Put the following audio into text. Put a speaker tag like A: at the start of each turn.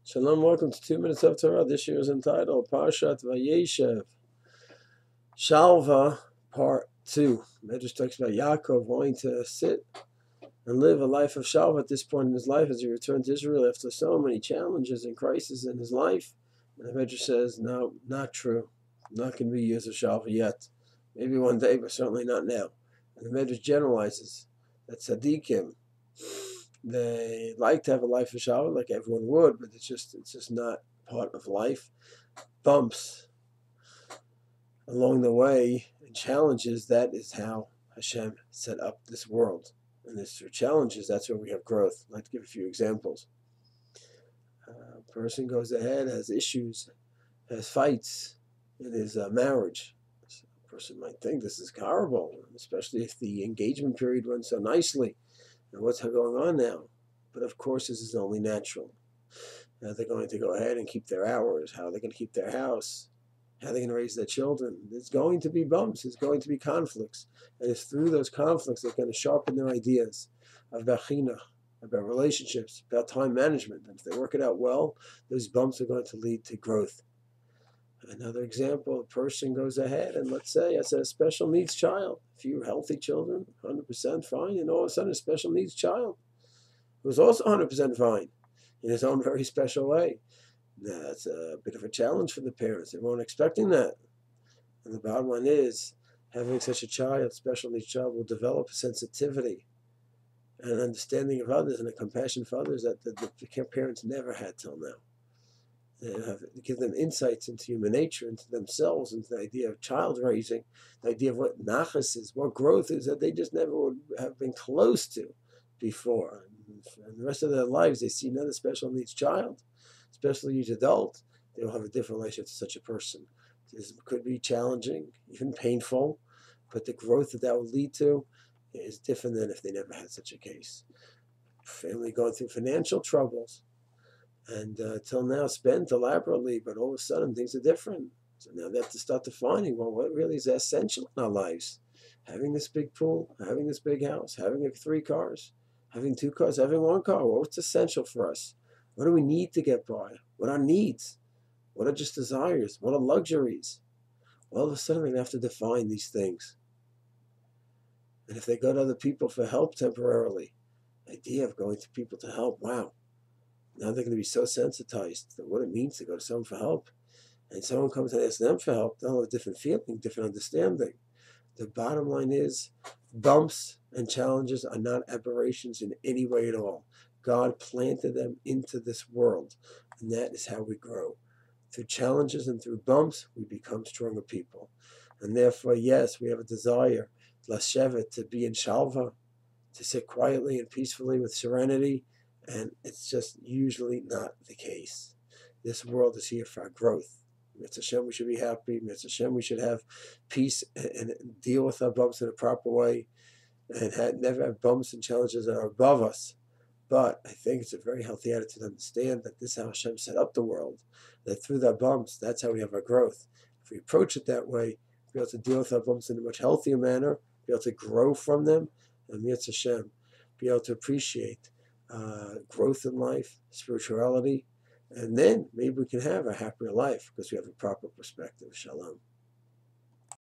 A: Shalom, welcome to 2 Minutes of Torah. This year is entitled Parshat Vayaishaiv Yaakov, Part 2. Medrash talks about Yaakov wanting to sit and live a life of shalva at this point in his life as he returned to Israel after so many challenges and crises in his life. And the Medrash says, no, not true. Not going to be years of shalva yet. Maybe one day, but certainly not now. And the Medrash generalizes that tzaddikim, they like to have a life of shalva like everyone would, but it's just not part of life. Bumps along the way and challenges, that is how Hashem set up this world. And it's through challenges, that's where we have growth. I'd like to give a few examples. A person goes ahead, has issues, has fights in his marriage. A person might think this is horrible, especially if the engagement period runs so nicely. And what's going on now? But of course, this is only natural. Now they're going to go ahead and keep their hours. How are they going to keep their house? How are they going to raise their children? There's going to be bumps. There's going to be conflicts. And it's through those conflicts they're going to sharpen their ideas about chinuch, about relationships, about time management. And if they work it out well, those bumps are going to lead to growth. Another example, a person goes ahead and let's say has a special needs child. A few healthy children, 100% fine, and all of a sudden a special needs child who's also 100% fine in his own very special way. That's a bit of a challenge for the parents. They weren't expecting that. And the bottom line is, having such a child, special needs child, will develop a sensitivity and an understanding of others and a compassion for others that the parents never had till now. Give them insights into human nature, into themselves, into the idea of child raising, the idea of what nachas is, what growth is that they just never would have been close to before. And the rest of their lives, they see another special needs child, special needs adult, they will have a different relationship to such a person. This could be challenging, even painful, but the growth that will lead to is different than if they never had such a case. Family going through financial troubles, and till now spent elaborately, but all of a sudden things are different. So now they have to start defining, well, what really is essential in our lives? Having this big pool, having this big house, having 3 cars, having 2 cars, having 1 car. Well, what's essential for us? What do we need to get by? What are needs? What are just desires? What are luxuries? All of a sudden, they have to define these things. And if they go to other people for help temporarily, the idea of going to people to help, wow. Now they're going to be so sensitized to what it means to go to someone for help. And someone comes and asks them for help, they'll have a different feeling, different understanding. The bottom line is, bumps and challenges are not aberrations in any way at all. God planted them into this world, and that is how we grow. Through challenges and through bumps, we become stronger people. And therefore, yes, we have a desire, lashevet, to be in shalva, to sit quietly and peacefully with serenity, and it's just usually not the case. This world is here for our growth. Mitzvah Hashem, we should be happy. Mitzvah Hashem, we should have peace and deal with our bumps in a proper way, and never have bumps and challenges that are above us. But I think it's a very healthy attitude to understand that this is how Hashem set up the world, that through the bumps, that's how we have our growth. If we approach it that way, we'll be able to deal with our bumps in a much healthier manner, be able to grow from them, and Mitzvah Hashem, be able to appreciate growth in life, spirituality, and then maybe we can have a happier life because we have a proper perspective. Shalom.